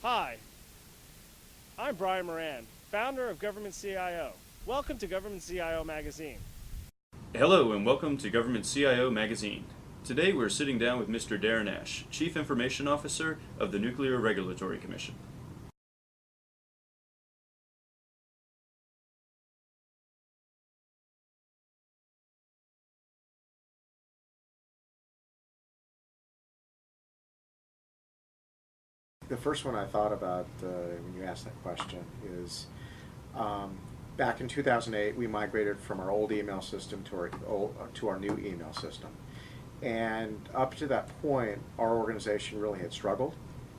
Hi, I'm Brian Moran, founder of Government CIO. Welcome to Government CIO Magazine. Hello and welcome to Government CIO Magazine. Today we're sitting down with Mr. Darren Ash, Chief Information Officer of the Nuclear Regulatory Commission. The first one I thought about when you asked that question is back in 2008 we migrated from our old email system to our new email system. And up to that point, our organization really had struggled.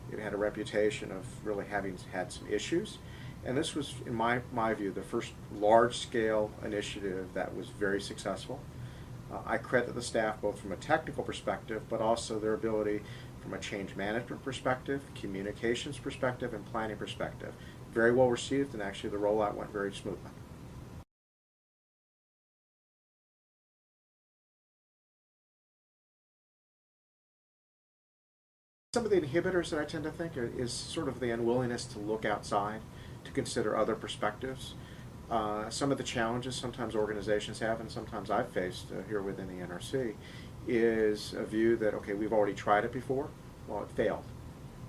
It had a reputation of really having had some issues. And this was, in my view, the first large-scale initiative that was very successful. I credit the staff both from a technical perspective, but also their ability from a change management perspective, communications perspective, and planning perspective. Very well received, and actually the rollout went very smoothly. Some of the inhibitors that I tend to think is sort of the unwillingness to look outside, to consider other perspectives. Some of the challenges sometimes organizations have, and sometimes I've faced here within the NRC, is a view that, okay, we've already tried it before, well, it failed.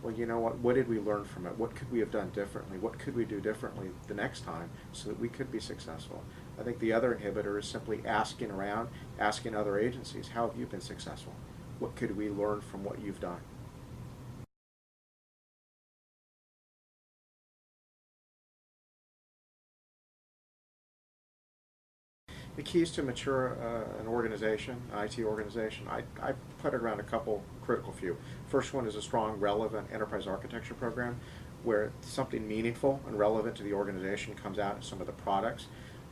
Well, you know what did we learn from it? What could we have done differently? What could we do differently the next time so that we could be successful? I think the other inhibitor is simply asking around, asking other agencies, how have you been successful? What could we learn from what you've done? The keys to mature an organization, an IT organization, I put it around a couple critical few. First one is a strong, relevant enterprise architecture program where something meaningful and relevant to the organization comes out in some of the products,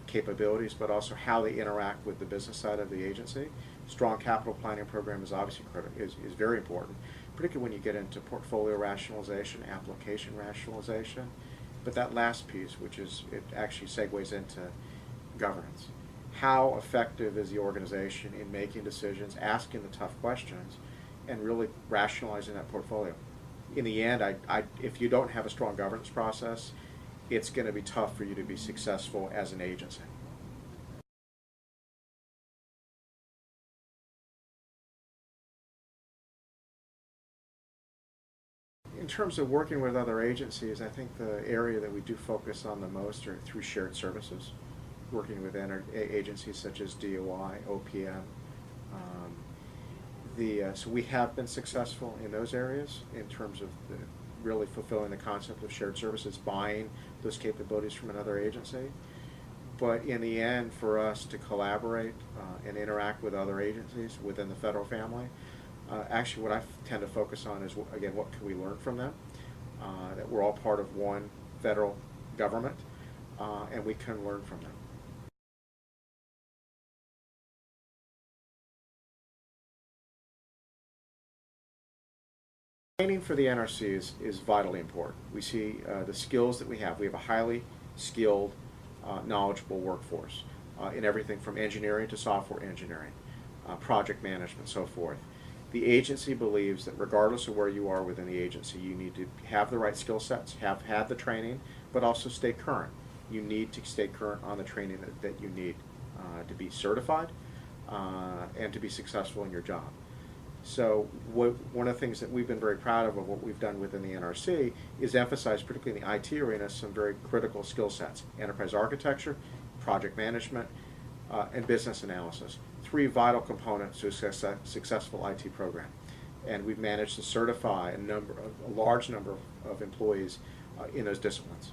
capabilities, but also how they interact with the business side of the agency. Strong capital planning program is obviously critical, is very important, particularly when you get into portfolio rationalization, application rationalization. But that last piece, which is, it actually segues into governance. How effective is the organization in making decisions, asking the tough questions, and really rationalizing that portfolio? In the end, if you don't have a strong governance process, it's going to be tough for you to be successful as an agency. In terms of working with other agencies, I think the area that we do focus on the most are through shared services, working with agencies such as DOI, OPM. So we have been successful in those areas in terms of really fulfilling the concept of shared services, buying those capabilities from another agency. But in the end, for us to collaborate and interact with other agencies within the federal family, actually what I tend to focus on is, again, what can we learn from them? That we're all part of one federal government, and we can learn from them. Training for the NRCs is vitally important. We see the skills that we have. We have a highly skilled, knowledgeable workforce in everything from engineering to software engineering, project management, so forth. The agency believes that regardless of where you are within the agency, you need to have the right skill sets, have had the training, but also stay current. You need to stay current on the training that you need to be certified and to be successful in your job. So one of the things that we've been very proud of what we've done within the NRC is emphasize, particularly in the IT arena, some very critical skill sets: enterprise architecture, project management, and business analysis. Three vital components to a successful IT program. And we've managed to certify a large number of employees in those disciplines.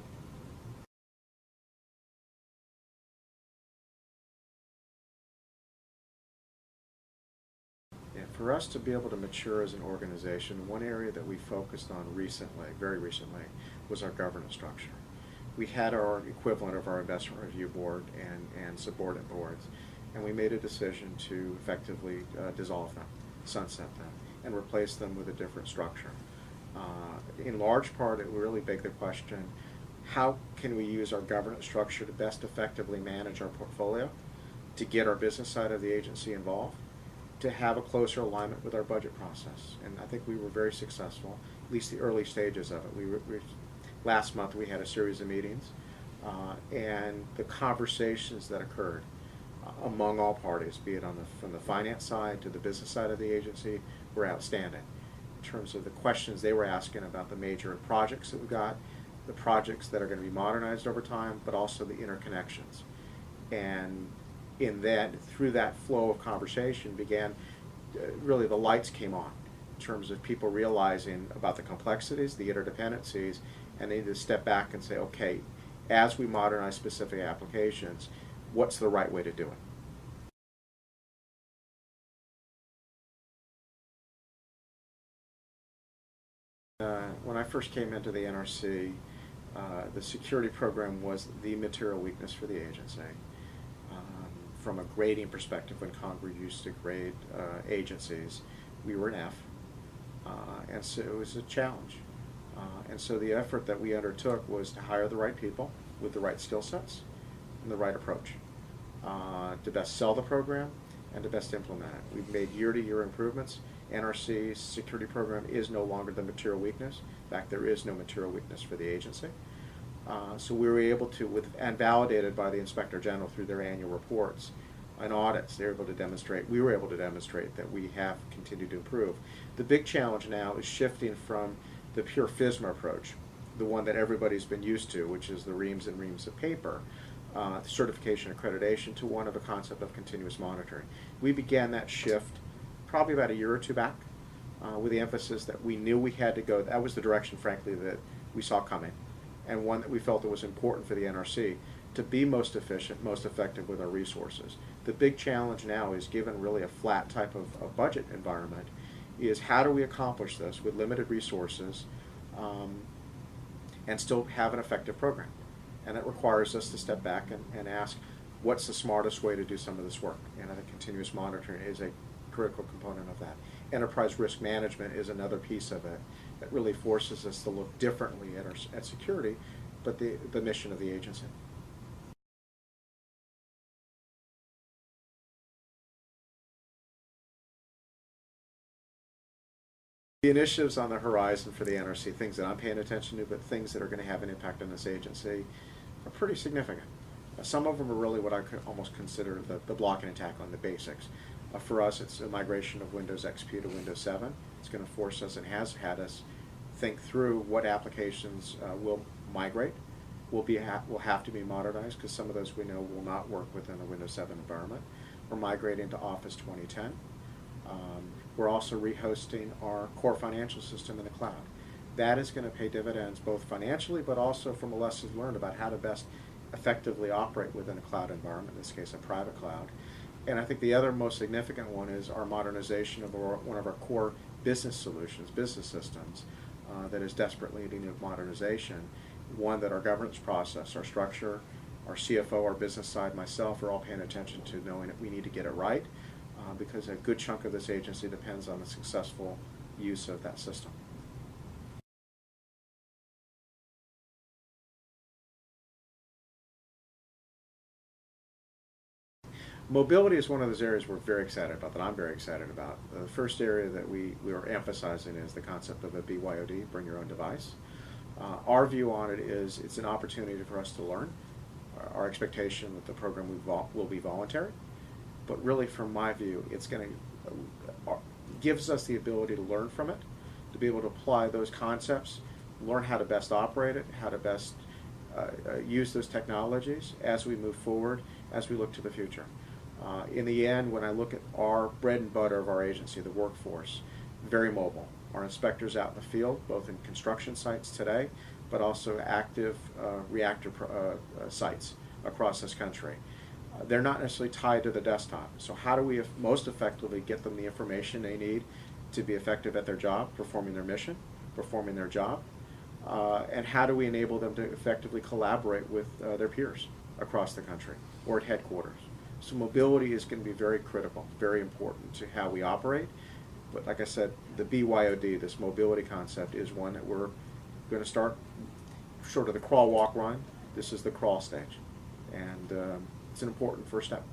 For us to be able to mature as an organization, one area that we focused on recently, very recently, was our governance structure. We had our equivalent of our investment review board and subordinate boards, and we made a decision to effectively dissolve them, sunset them, and replace them with a different structure. In large part, it really begged the question, how can we use our governance structure to best effectively manage our portfolio, to get our business side of the agency involved, to have a closer alignment with our budget process. And I think we were very successful, at least the early stages of it. Last month we had a series of meetings, and the conversations that occurred among all parties, be it from the finance side to the business side of the agency, were outstanding in terms of the questions they were asking about the major projects that we got, the projects that are going to be modernized over time, but also the interconnections. And through that flow of conversation began, really the lights came on in terms of people realizing about the complexities, the interdependencies, and they need to step back and say, okay, as we modernize specific applications, what's the right way to do it? When I first came into the NRC, the security program was the material weakness for the agency. From a grading perspective, when Congress used to grade agencies, we were an F, and so it was a challenge. And so the effort that we undertook was to hire the right people with the right skill sets and the right approach to best sell the program and to best implement it. We've made year-to-year improvements. NRC's security program is no longer the material weakness. In fact, there is no material weakness for the agency. So we were able to, and validated by the Inspector General through their annual reports and audits, we were able to demonstrate that we have continued to improve. The big challenge now is shifting from the pure FISMA approach, the one that everybody's been used to, which is the reams and reams of paper, certification accreditation, to one of a concept of continuous monitoring. We began that shift probably about a year or two back, with the emphasis that we knew we had to go. That was the direction, frankly, that we saw coming, and one that we felt it was important for the NRC to be most efficient, most effective with our resources. The big challenge now is, given really a flat type of budget environment, is how do we accomplish this with limited resources and still have an effective program? And it requires us to step back and ask, what's the smartest way to do some of this work? And I think continuous monitoring is a critical component of that. Enterprise risk management is another piece of it that really forces us to look differently at security, but the mission of the agency. The initiatives on the horizon for the NRC, things that I'm paying attention to, but things that are going to have an impact on this agency, are pretty significant. Some of them are really what I could almost consider the blocking and tackling, the basics. For us, it's a migration of Windows XP to Windows 7. It's going to force us, and has had us, think through what applications will migrate, will have to be modernized, because some of those we know will not work within a Windows 7 environment. We're migrating to Office 2010. We're also rehosting our core financial system in the cloud. That is going to pay dividends both financially, but also from a lessons learned about how to best effectively operate within a cloud environment, in this case a private cloud. And I think the other most significant one is our modernization of one of our core business solutions, business systems, that is desperately needing modernization. One that our governance process, our structure, our CFO, our business side, myself, are all paying attention to, knowing that we need to get it right, because a good chunk of this agency depends on the successful use of that system. Mobility is one of those areas we're very excited about, that I'm very excited about. The first area that we are emphasizing is the concept of a BYOD, bring your own device. Our view on it is it's an opportunity for us to learn. Our expectation that the program will be voluntary, but really from my view, it's going to gives us the ability to learn from it, to be able to apply those concepts, learn how to best operate it, how to best use those technologies as we move forward, as we look to the future. In the end, when I look at our bread and butter of our agency, the workforce, very mobile. Our inspectors out in the field, both in construction sites today, but also active reactor sites across this country. They're not necessarily tied to the desktop. So how do we most effectively get them the information they need to be effective at their job, performing their mission, performing their job? And how do we enable them to effectively collaborate with their peers across the country or at headquarters? So mobility is going to be very critical, very important to how we operate. But like I said, the BYOD, this mobility concept, is one that we're going to start short of the crawl, walk, run. This is the crawl stage. And it's an important first step.